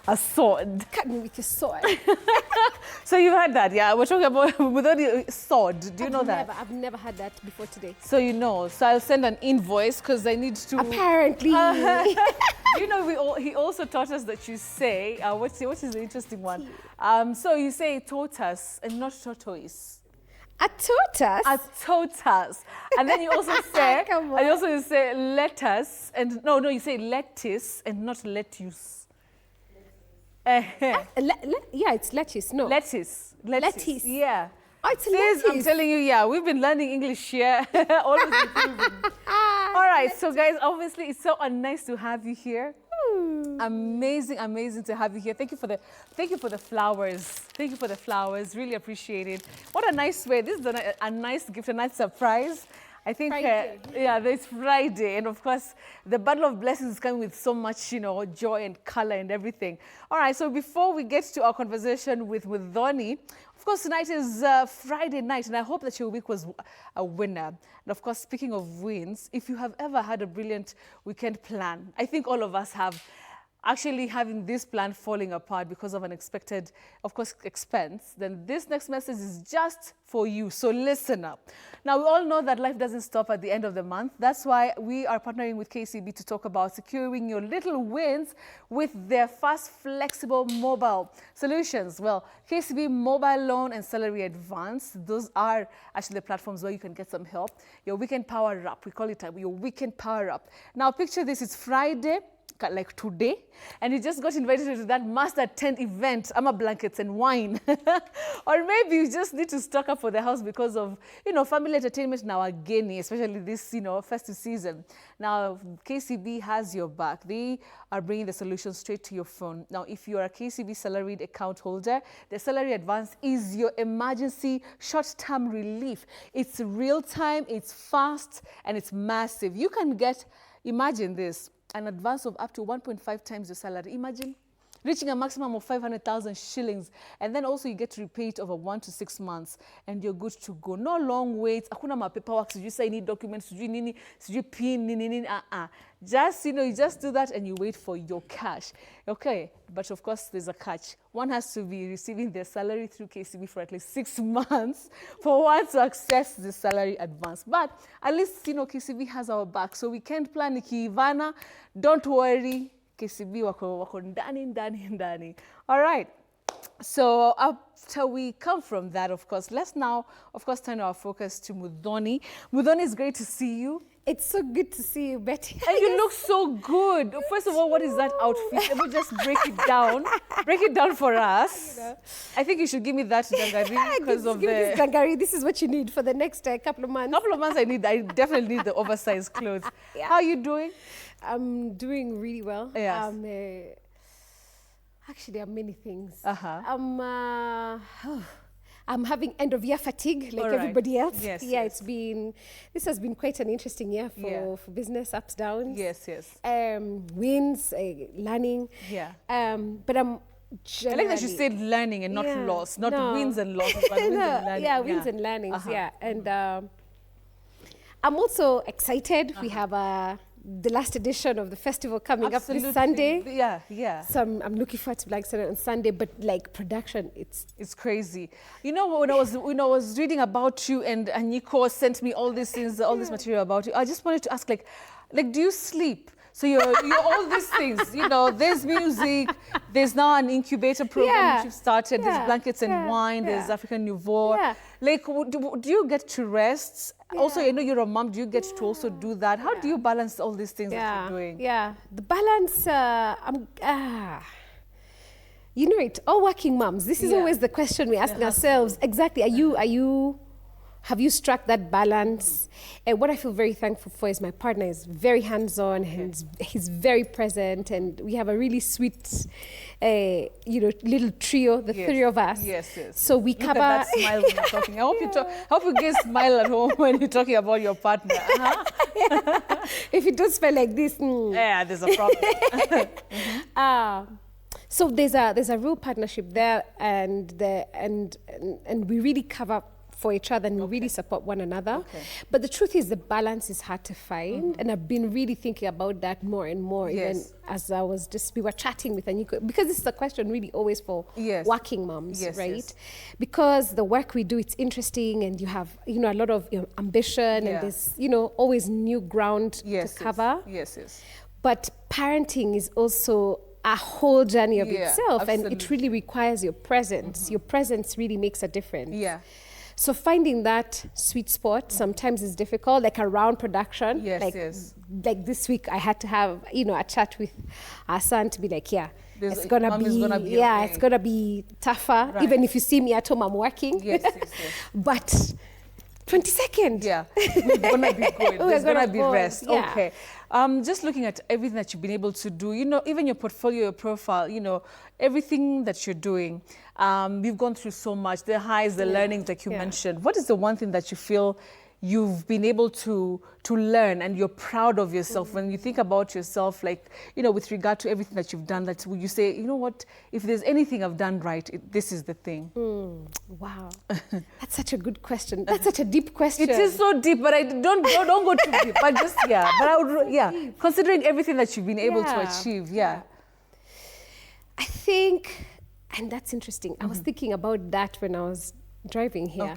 a sword. Cut me with your sword. So you've had that, yeah? We're talking about Muthoni sword. Do you know that? I've never had that before today. So you know. So I'll send an invoice because I need to. Apparently. You know, he also taught us that you say, what is the interesting one? So you say tortoise and not tortoise. A tortoise? A tortoise. And then you also say, Come on. and you also say lettuce, and no, you say lettuce and not lettuce. Yeah, it's lettuce, no. Lettuce. Lettuce. Yeah. Oh, it's Sis, lettuce. I'm telling you, yeah, we've been learning English here. Always improving. All right, so guys, obviously it's so nice to have you here. Amazing to have you here. Thank you for the flowers. Thank you for the flowers. Really appreciate it. What a nice way. This is a nice gift, a nice surprise. I think, yeah, it's Friday. And of course, the bundle of blessings is coming with so much, you know, joy and color and everything. All right, so before we get to our conversation with Muthoni, of course, tonight is Friday night, and I hope that your week was a winner. And of course, speaking of wins, if you have ever had a brilliant weekend plan, I think all of us have. Actually having this plan falling apart because of unexpected, of course, expense, then this next message is just for you. So listen up. Now, we all know that life doesn't stop at the end of the month. That's why we are partnering with KCB to talk about securing your little wins with their fast, flexible mobile solutions. Well, KCB Mobile Loan and Salary Advance, those are actually the platforms where you can get some help. Your weekend power up, we call it your weekend power up. Now, picture this, it's Friday, like today, and you just got invited to that master tent event, blankets and wine. Or maybe you just need to stock up for the house because of, you know, family entertainment now again, especially this, you know, festive season. Now, KCB has your back. They are bringing the solution straight to your phone. Now, if you are a KCB salaried account holder, the salary advance is your emergency short-term relief. It's real-time, it's fast, and it's massive. You can get, imagine this, an advance of up to 1.5 times your salary. Imagine reaching a maximum of 500,000 shillings. And then also you get to repay it over 1 to 6 months and you're good to go. No long waits. Hakuna ma paperwork. You say need documents, you pin, Just, you know, you just do that and you wait for your cash. Okay, but of course there's a catch. One has to be receiving their salary through KCB for at least 6 months for one to access the salary advance. But at least, you know, KCB has our back. So weekend plan Ivana, don't worry. KCB wako ndani. All right. So after we come from that, of course, let's now, of course, turn our focus to Muthoni. Muthoni, it's great to see you. It's so good to see you, Betty. And you look so good. First of all, what is that outfit? Let me just break it down. Break it down for us. You know. I think you should give me that dangari because of this dangari. This is what you need for the next couple of months. Couple of months I definitely need the oversized clothes. Yeah. How are you doing? I'm doing really well. Yes. Actually, there are many things. I'm having end of year fatigue like everybody else. Yes, yeah, yes. This has been quite an interesting year for business, ups, downs. Yes. Wins, learning. Yeah. But I'm I like that you said learning and not loss, not wins and losses, but wins and learning. Yeah, wins and learnings, And I'm also excited. We have the last edition of the festival coming up this Sunday. Yeah. So I'm looking forward to Black Sunday on Sunday, but like production, it's crazy. You know, when I was reading about you and Nico sent me all these things, all this material about you, I just wanted to ask, like do you sleep? So you're all these things, you know, there's music, there's now an incubator program which you've started, there's blankets and wine, there's African Nouveau. Yeah. Like, do you get to rest? Yeah. Also, I know you're a mom, do you get to also do that? How do you balance all these things that you're doing? Yeah, the balance, you know it, all working moms, this is always the question we ask ourselves. Exactly, have you struck that balance? And what I feel very thankful for is my partner is very hands-on, and he's very present, and we have a really sweet, little trio, the three of us. Yes. So we cover. Look at that smile when you're talking. I hope you guys smile at home when you're talking about your partner. If it does smell like this, yeah, there's a problem. So there's a real partnership there, and we really cover for each other and we really support one another. But the truth is the balance is hard to find. And I've been really thinking about that more and more, even as we were chatting with Anyiko, because this is a question really always for working moms, right? Because the work we do, it's interesting and you have, a lot of ambition and there's, always new ground to cover. But parenting is also a whole journey of itself, and it really requires your presence. Your presence really makes a difference. So finding that sweet spot sometimes is difficult, like around production. Like this week, I had to have a chat with our son to be like, it's gonna be tougher. Even if you see me at home, I'm working. But 20 seconds. It's gonna be good. There's gonna be rest. Okay. Just looking at everything that you've been able to do, even your portfolio, your profile, everything that you're doing, you've gone through so much, the highs, the learnings, like you mentioned. What is the one thing that you feel you've been able to learn and you're proud of yourself when you think about yourself, like, with regard to everything that you've done, that you say, what, if there's anything I've done right, this is the thing? Wow. That's such a good question. That's such a deep question. It is so deep, but I don't go too deep. But just, but I would, considering everything that you've been able to achieve, I think, and that's interesting. I was thinking about that when I was driving here.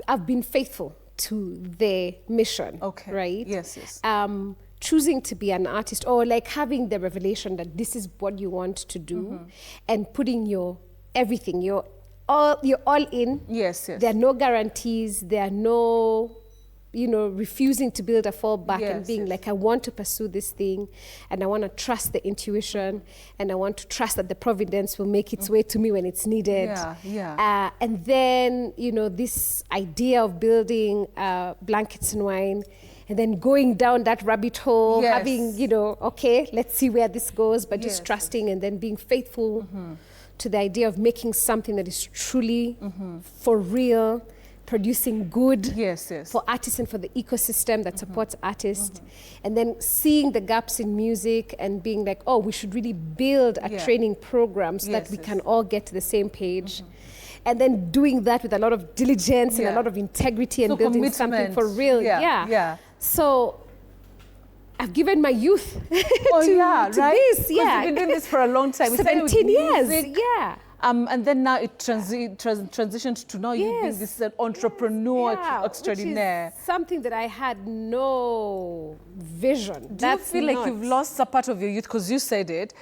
I've been faithful to the mission, right? Choosing to be an artist, or like having the revelation that this is what you want to do, and putting your everything, you're all in. There are no guarantees. There are no, refusing to build a fallback and being like, I want to pursue this thing, and I want to trust the intuition, and I want to trust that the providence will make its way to me when it's needed. And then, this idea of building blankets and wine, and then going down that rabbit hole, having, let's see where this goes, but just trusting and then being faithful to the idea of making something that is truly for real, producing good for artists and for the ecosystem that supports artists, and then seeing the gaps in music and being like, we should really build a training program so that we can all get to the same page. And then doing that with a lot of diligence and a lot of integrity and building something for real. So I've given my youth to this. You've been doing this for a long time. 17 years. And then now it transitioned to now you being this entrepreneur extraordinaire. Which is something that I had no vision. Do you feel like you've lost a part of your youth, because you said it,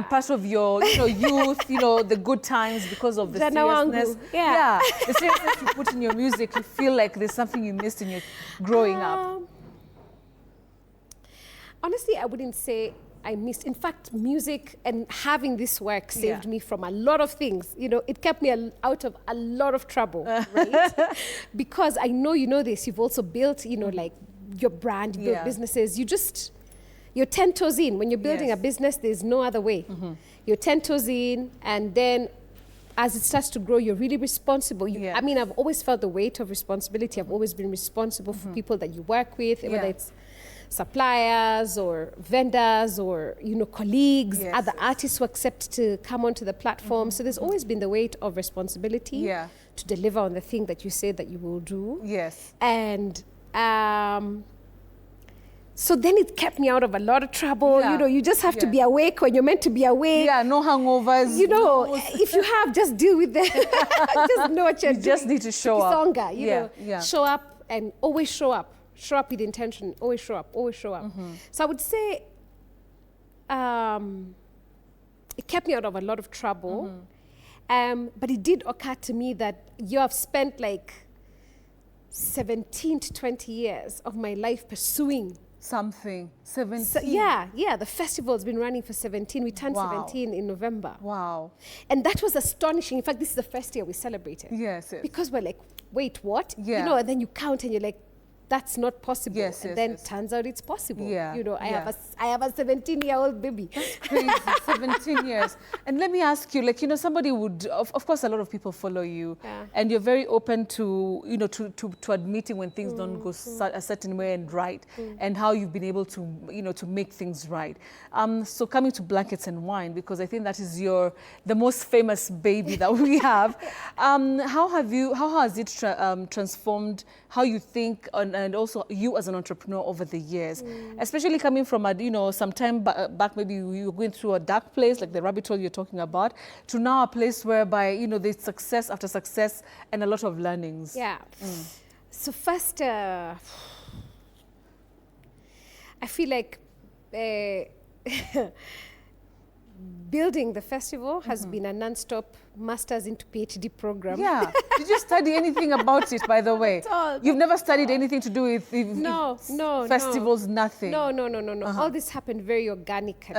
part of your youth, the good times because of the seriousness. The seriousness you put in your music, you feel like there's something you missed in your growing up? Honestly, I wouldn't say I missed. In fact, music and having this work saved me from a lot of things. It kept me out of a lot of trouble, right? Because I know this. You've also built, like your brand, you build businesses. You're 10 toes in. When you're building a business, there's no other way. You're 10 toes in, and then as it starts to grow, you're really responsible. I mean, I've always felt the weight of responsibility. I've always been responsible for people that you work with, whether it's suppliers or vendors or colleagues, other artists who accept to come onto the platform. So there's always been the weight of responsibility to deliver on the thing that you say that you will do. And so then it kept me out of a lot of trouble. You just have to be awake when you're meant to be awake. No hangovers. If you have, just deal with them. Just know what you're doing. You just need to show up. Show up and always show up. Show up with intention, always show up, always show up. So I would say it kept me out of a lot of trouble. But it did occur to me that you have spent like 17 to 20 years of my life pursuing something. 17? So, the festival's been running for 17. We turned 17 in November. Wow. And that was astonishing. In fact, this is the first year we celebrated. Because we're like, wait, what? And then you count and you're like, that's not possible. Yes, and yes, then yes. turns out it's possible. Yeah, You know, I yeah. have a 17-year-old baby. Crazy, 17 years. And let me ask you, like, you know, somebody would, of course, a lot of people follow you, and you're very open to, you know, to admitting when things don't go a certain way and right, and how you've been able to, you know, to make things right. So coming to Blankets and Wine, because I think that is the most famous baby that we have. How has it transformed how you think and also you as an entrepreneur over the years, especially coming from some time back, maybe you were going through a dark place like the rabbit hole you're talking about, to now a place whereby, you know, there's success after success and a lot of learnings. Yeah. So first, I feel like building the festival has been a non-stop master's into PhD program. Yeah. Did you study anything about it, by the way? Not at all. You've never studied anything to do with No. festivals, nothing? No. All this happened very organically.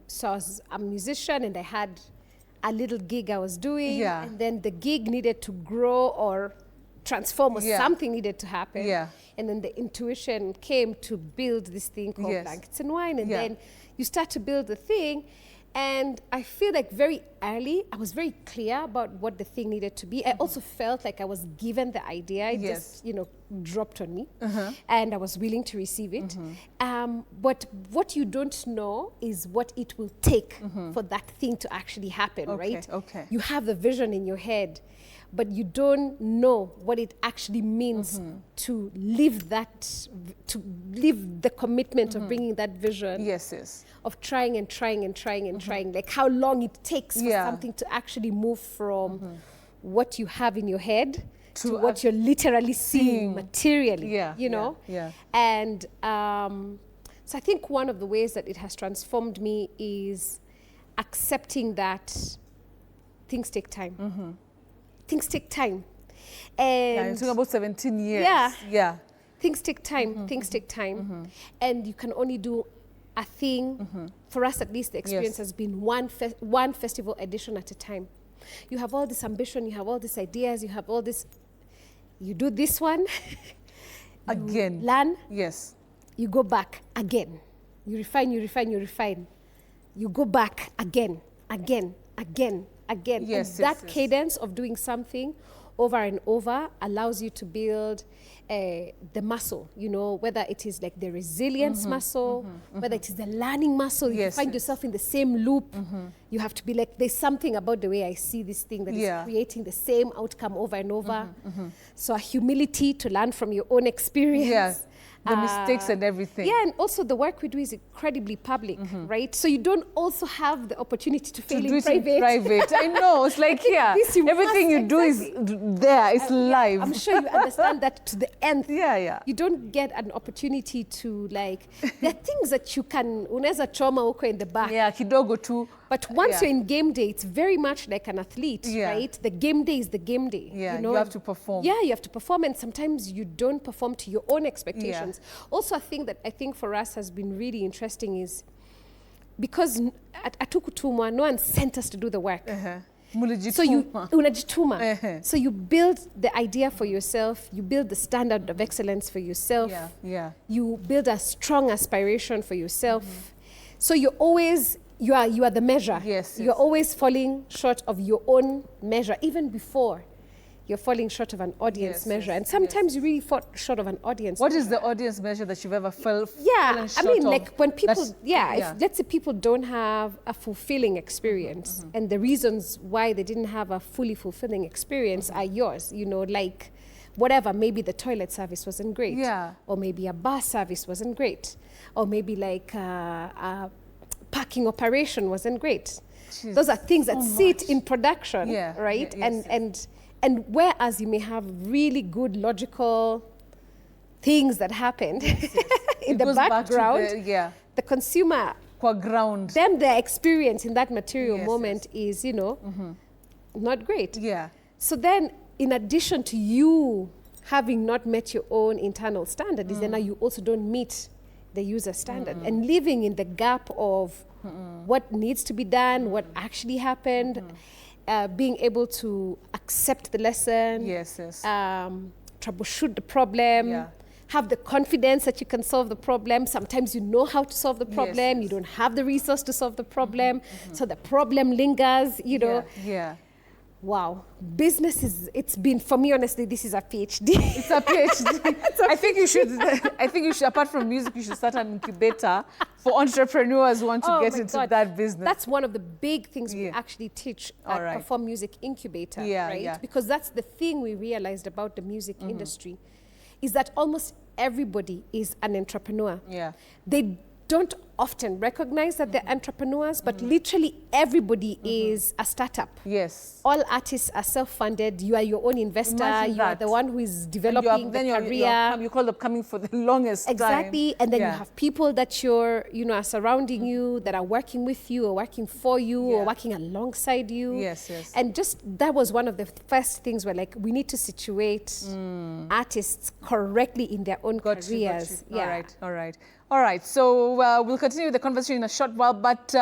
So I was a musician and I had a little gig I was doing. Yeah. And then the gig needed to grow or transform, or something needed to happen. Yeah. And then the intuition came to build this thing called Blankets and Wine. And then you start to build the thing. And I feel like very early, I was very clear about what the thing needed to be. I also felt like I was given the idea. It just, you know, dropped on me. And I was willing to receive it. But what you don't know is what it will take for that thing to actually happen, right? Okay. You have the vision in your head, but you don't know what it actually means to live the commitment of bringing that vision. Yes. Of trying and trying, like how long it takes for something to actually move from what you have in your head to what you're literally seeing materially, you know? And so I think one of the ways that it has transformed me is accepting that things take time. Things take time. And you're talking about 17 years. Yeah. Things take time. Things take time. And you can only do a thing. For us, at least, the experience has been one festival edition at a time. You have all this ambition, you have all these ideas, you have all this. You do this one. Again. Learn. Yes. You go back again. You refine. You go back again. Yes, that cadence of doing something over and over allows you to build the muscle, you know, whether it is like the resilience muscle, whether it is the learning muscle. If you find yourself in the same loop, you have to be like, there's something about the way I see this thing that is creating the same outcome over and over. So a humility to learn from your own experience. The mistakes and everything. Yeah, and also the work we do is incredibly public, right? So you don't also have the opportunity to fail in private. I know, it's like, everything you do is there, it's live. I'm sure you understand that to the nth. Yeah. You don't get an opportunity to, like, there are things that you can, unaweza choma huko in the back. Yeah, kidogo tu. But once you're in game day, it's very much like an athlete, right? The game day is the game day. Yeah, you know? you have to perform. Yeah, you have to perform, and sometimes you don't perform to your own expectations. Also, a thing that I think for us has been really interesting is because at Tukutumwa, no one sent us to do the work. So unajituma. So you build the idea for yourself, you build the standard of excellence for yourself. You build a strong aspiration for yourself. So you're always, you are the measure. You're always falling short of your own measure, even before you're falling short of an audience measure. And sometimes you really fall short of an audience What measure. is the audience measure that you've ever fallen short I mean, like when people, if let's say people don't have a fulfilling experience, and the reasons why they didn't have a fully fulfilling experience are yours, you know, like whatever, maybe the toilet service wasn't great, or maybe a bus service wasn't great, or maybe like a parking operation wasn't great. Jeez, those are things that sit in production, right? And whereas you may have really good logical things that happened in the background, the consumer, their experience in that material moment is, you know, not great. So then, in addition to you having not met your own internal standard, is then now you also don't meet the user standard, and living in the gap of what needs to be done, what actually happened, being able to accept the lesson, troubleshoot the problem, have the confidence that you can solve the problem. Sometimes you know how to solve the problem. You don't have the resource to solve the problem. So the problem lingers, you know. Wow. Business it's been, for me, honestly, this is a PhD. It's a PhD. I think you should, apart from music, you should start an incubator for entrepreneurs who want to get into that business. That's one of the big things we actually teach at Perform Music Incubator, right? Because that's the thing we realized about the music industry, is that almost everybody is an entrepreneur. They don't often recognize that they're entrepreneurs, but literally everybody is a startup. All artists are self-funded. You are your own investor. You are the one who is developing the career. You call them coming for the longest time. And then you have people that are surrounding you, that are working with you or working for you or working alongside you. And just that was one of the first things where like we need to situate artists correctly in their own careers. All right, so we'll continue the conversation in a short while, but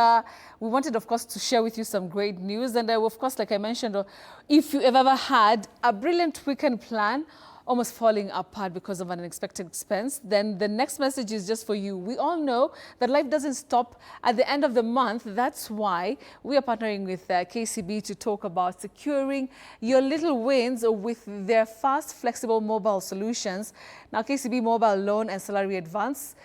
we wanted, of course, to share with you some great news. And of course, like I mentioned, if you ever had a brilliant weekend plan almost falling apart because of an unexpected expense, then the next message is just for you. We all know that life doesn't stop at the end of the month. That's why we are partnering with KCB to talk about securing your little wins with their fast, flexible mobile solutions. Now, KCB Mobile Loan and Salary Advance,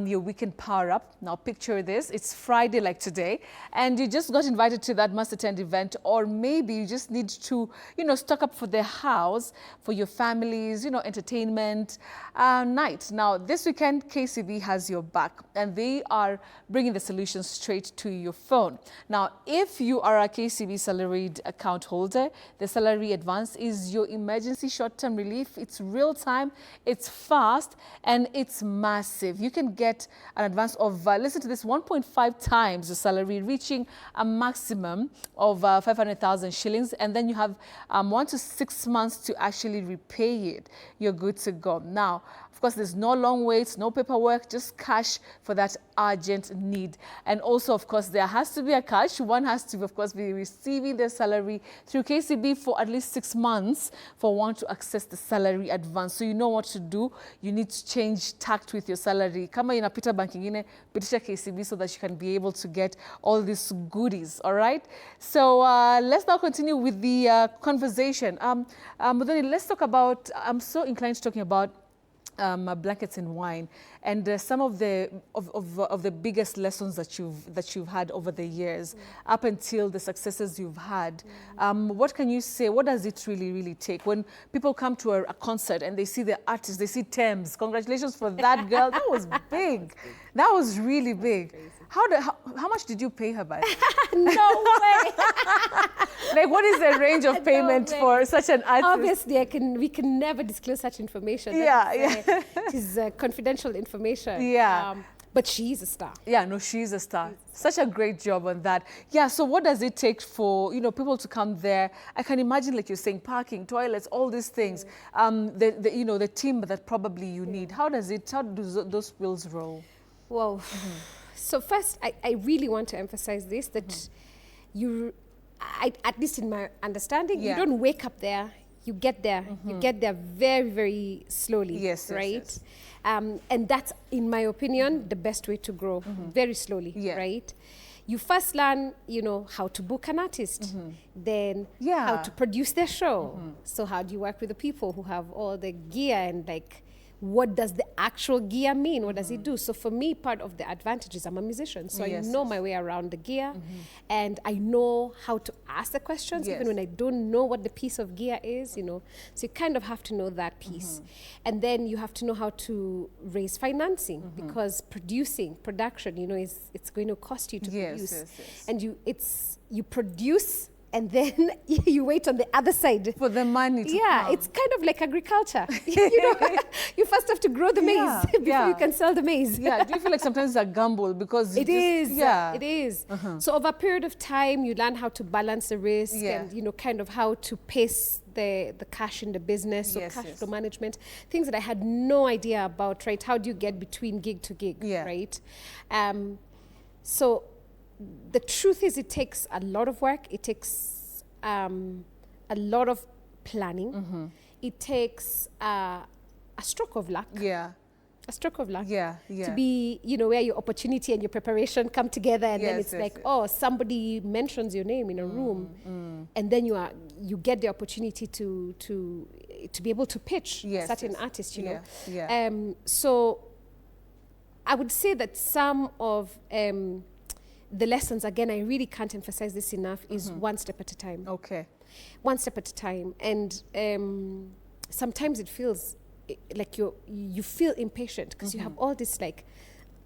your weekend power up. Now, picture this. It's Friday like today, and you just got invited to that must-attend event, or maybe you just need to, stock up for the house, for your families, entertainment night. Now, this weekend, KCB has your back, and they are bringing the solutions straight to your phone. Now, if you are a KCB salaried account holder, the Salary Advance is your emergency short-term relief. It's real-time, it's fast, and it's massive. You can get an advance of, listen to this, 1.5 times the salary, reaching a maximum of 500,000 shillings. And then you have 1 to 6 months to actually repay it. You're good to go. Now, of course, there's no long waits, no paperwork, just cash for that urgent need. And also, of course, there has to be a cash. One has to, of course, be receiving their salary through KCB for at least 6 months for one to access the salary advance. So you know what to do. You need to change tact with your salary. Kama inapita bank ingine, pitisha KCB so that you can be able to get all these goodies, all right? So let's now continue with the conversation. Muthoni, let's talk about, I'm so inclined to talking about blankets and wine, and some of the biggest lessons that you've had over the years, up until the successes you've had. What can you say? What does it really take when people come to a concert and they see the artist, they see Thames? Congratulations for that girl. That was big. That was really big. How much did you pay her by? No way. Like, what is the range of payment for such an artist? Obviously, we can never disclose such information. It is confidential information. But she's a star. No, she's a star. Such a great job on that. So what does it take for people to come there? I can imagine, like you're saying, parking, toilets, all these things. The team that probably you need. How do those wheels roll? Well, so first, I really want to emphasize this, that at least in my understanding, you don't wake up there. You get there. You get there very, very slowly, right? And that's, in my opinion, the best way to grow, very slowly, right? You first learn, how to book an artist, then how to produce their show. So how do you work with the people who have all the gear, and what does the actual gear mean? What does it do? So for me, part of the advantage is I'm a musician. So I know my way around the gear, and I know how to ask the questions, even when I don't know what the piece of gear is, So you kind of have to know that piece. And then you have to know how to raise financing, because production, it's going to cost you to produce. And you produce, and then you wait on the other side for the money to come. It's kind of like agriculture. You first have to grow the maize before you can sell the maize. Do you feel like sometimes it's a gamble because it is. So over a period of time, you learn how to balance the risk and kind of how to pace the cash in the business, so cash flow management, things that I had no idea about. Right? How do you get between gig to gig? Right? So the truth is, it takes a lot of work. It takes a lot of planning. it takes a stroke of luck. Yeah. A stroke of luck. Yeah, yeah. To be, you know, where your opportunity and your preparation come together, and then it's like, oh, somebody mentions your name in a room, and then you get the opportunity to be able to pitch certain artists, you know. Yeah. So I would say that some of the lessons, again, I really can't emphasize this enough, is one step at a time. Okay. One step at a time. And sometimes it feels like you feel impatient because you have all this like,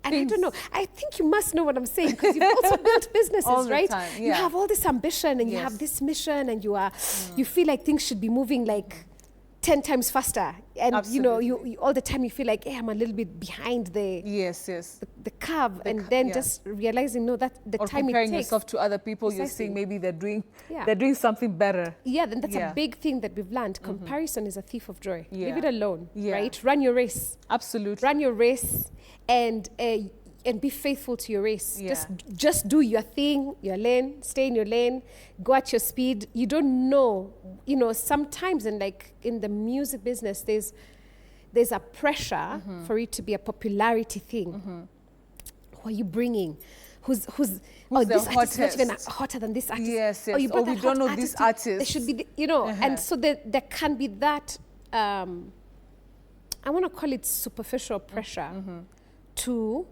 and I don't know, I think you must know what I'm saying, because you've also built businesses, right? Time, You have all this ambition and you have this mission, and you feel like things should be moving like 10 times faster, and you know, you all the time you feel like, hey, I'm a little bit behind the curve, and then just realizing, no, that the or time it takes. comparing yourself to other people, you're seeing maybe they're doing something better. Yeah, then that's a big thing that we've learned. Comparison is a thief of joy. Leave it alone, right? Run your race. Absolutely. Run your race, and be faithful to your race. Just do your thing, your lane, stay in your lane, go at your speed. You don't know, you know, sometimes in the music business, there's a pressure for it to be a popularity thing. Who are you bringing? Who's this artist is not even hotter than this artist. Yes. Or you we don't know this artist. There should be, you know, and so there can be that, I want to call it superficial pressure to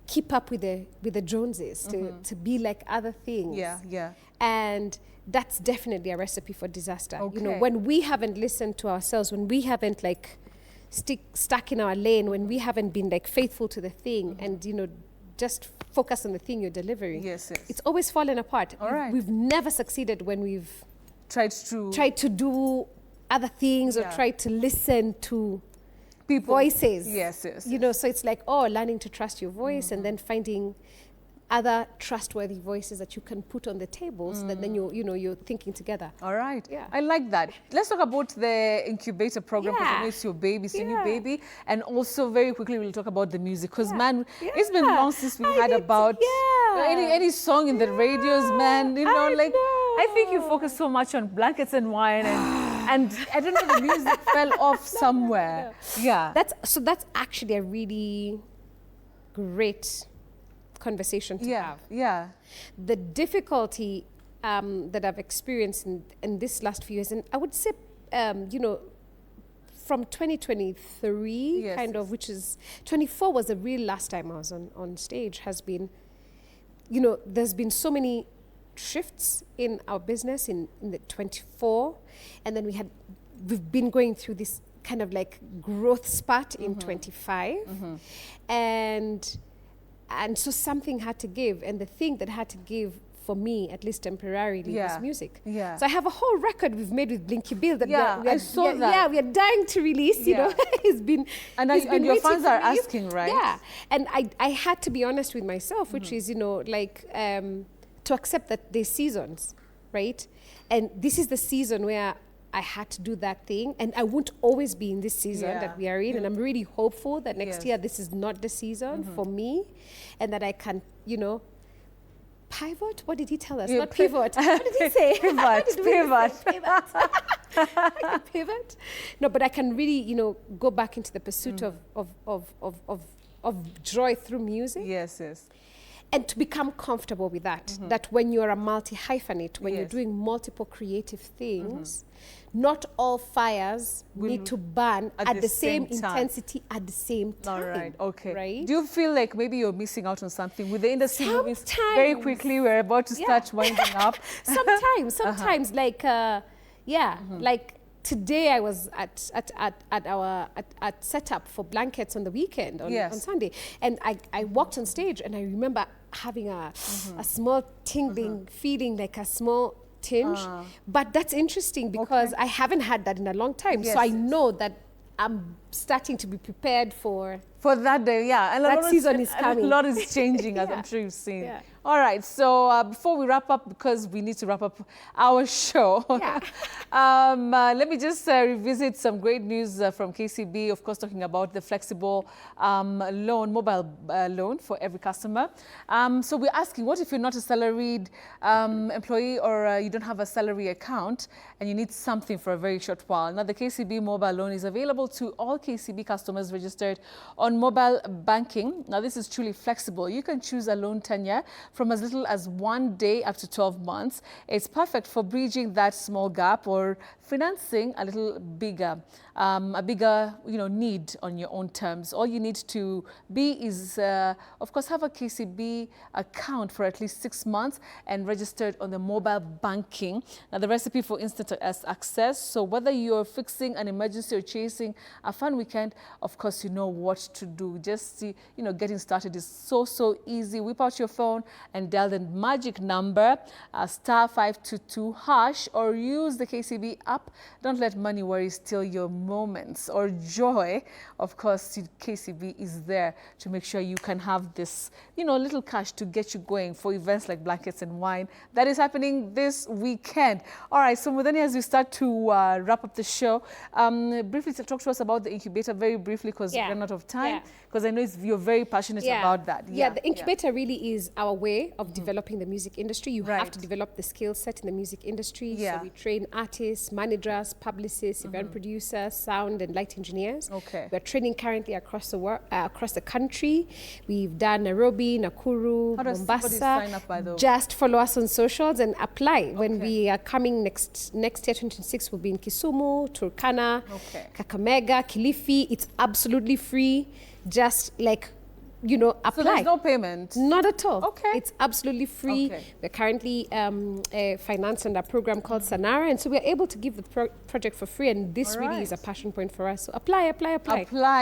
keep up with the Joneses, to be like other things. And that's definitely a recipe for disaster. You know, when we haven't listened to ourselves, when we haven't like stuck in our lane, when we haven't been like faithful to the thing, and you know, just focus on the thing you're delivering. It's always fallen apart. We've never succeeded when we've tried to do other things, or tried to listen to voices. You know, so it's like, learning to trust your voice, and then finding other trustworthy voices that you can put on the tables, that then you're thinking together. All right. I like that. Let's talk about the incubator program, because it's your baby, it's your new baby, and also very quickly we'll talk about the music, because man, it's been long since we had about any song in the radios, man. You know, I think you focus so much on blankets and wine, and I don't know, the music fell off somewhere. That's actually a really great conversation to have. The difficulty that I've experienced in this last few years, and I would say, you know, from 2023, which is 24 was the real last time I was on stage, has been, you know, there's been so many shifts in our business in the 24, and then we've been going through this kind of like growth spurt in 25, and so something had to give, and the thing that had to give for me, at least temporarily, was music. So I have a whole record we've made with Blinky Bill that we are dying to release. You know, it's been and your fans are asking, right? And I had to be honest with myself, which is, you know, like to accept that there's seasons, right? And this is the season where I had to do that thing, and I won't always be in this season that we are in, and I'm really hopeful that next year this is not the season for me, and that I can, you know, pivot. What did he tell us? Not pivot. What did he say? Pivot. I can pivot. No, but I can really, you know, go back into the pursuit of joy through music. And to become comfortable with that, that when you're a multi-hyphenate, when you're doing multiple creative things, not all fires need to burn at the same intensity at the same time. All right, okay. Right? Do you feel like maybe you're missing out on something with the industry moving very quickly? We're about to start winding up. Sometimes, like, like today I was at our setup for blankets on the weekend on Sunday, and I walked on stage, and I remember having a small tingling feeling, like a small tinge. But that's interesting because I haven't had that in a long time. So I know that I'm starting to be prepared for that day, yeah. And that season is coming. A lot is changing, as I'm sure you've seen. Yeah. All right, so before we wrap up, because we need to wrap up our show, let me just revisit some great news from KCB, of course, talking about the flexible mobile loan for every customer. So we're asking, what if you're not a salaried employee or you don't have a salary account and you need something for a very short while? Now, the KCB mobile loan is available to all KCB customers registered on mobile banking. Now, this is truly flexible. You can choose a loan tenure from as little as 1 day up to 12 months. It's perfect for bridging that small gap or financing a little bigger, need on your own terms. All you need to be is, of course, have a KCB account for at least 6 months and registered on the mobile banking. Now, the recipe for instant access. So whether you're fixing an emergency or chasing a fun weekend, of course, you know what to do. Just getting started is so easy. Whip out your phone and dial the magic number *522# or use the KCB app. Don't let money worries steal your moments or joy. Of course, KCB is there to make sure you can have this, little cash to get you going for events like Blankets and Wine that is happening this weekend. All right, so Muthoni, as we start to wrap up the show, briefly talk to us about the incubator very briefly, because we're out of time. Because I know you're very passionate about that. Yeah, the incubator really is our way of developing the music industry. You have to develop the skill set in the music industry. So we train artists, managers, publicists, event producers, sound and light engineers. We're training currently across the country. We've done Nairobi, Nakuru, Mombasa. Sign up, by the way? Just follow us on socials and apply. When we are coming next year, 2026, we'll be in Kisumu, Turkana, Kakamega, Kilifi. It's absolutely free. Just apply. So there's no payment? Not at all. It's absolutely free. We're currently financed under a program called Sanara, and so we're able to give the project for free, and this really is a passion point for us. So apply.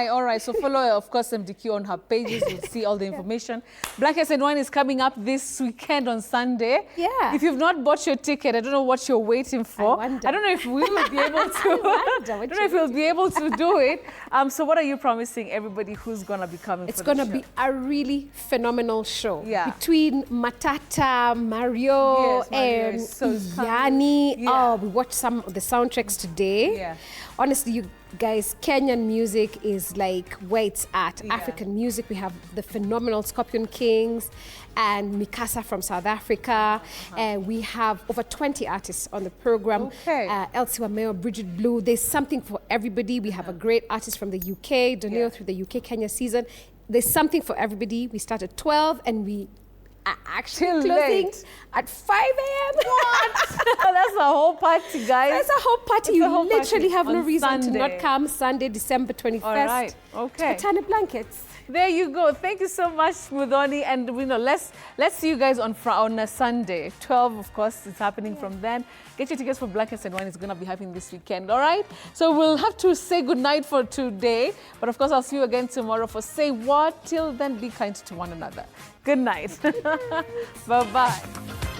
All right. So follow, of course, MDQ on her pages. You'll see all the information. Blankets and Wine is coming up this weekend on Sunday. Yeah. If you've not bought your ticket, I don't know what you're waiting for. I don't know if we will be able to. I don't know if we'll be able to do it. So what are you promising everybody who's going to be coming for the show? It's going to be a really phenomenal show between Matata, Mario, and Yani. We watched some of the soundtracks today. Honestly, you guys, Kenyan music is like where it's at. African music, we have the phenomenal Scorpion Kings and Mikasa from South Africa. We have over 20 artists on the program. Elsie Wameo, Bridget Blue. There's something for everybody. We have a great artist from the UK, Daniel through the UK Kenya season. There's something for everybody. We start at 12 and we are actually closing at 5 a.m. What? That's a whole party, guys. That's a whole party. You literally have no reason to not come. Sunday, December 21st. All right. Okay. Katana Blankets. There you go. Thank you so much, Muthoni. And let's see you guys on a Sunday. 12, of course, it's happening from then. Get your tickets for Blankets and Wine. It's going to be happening this weekend. All right? So we'll have to say goodnight for today. But of course, I'll see you again tomorrow for Say What. Till then, be kind to one another. Good night. Bye-bye.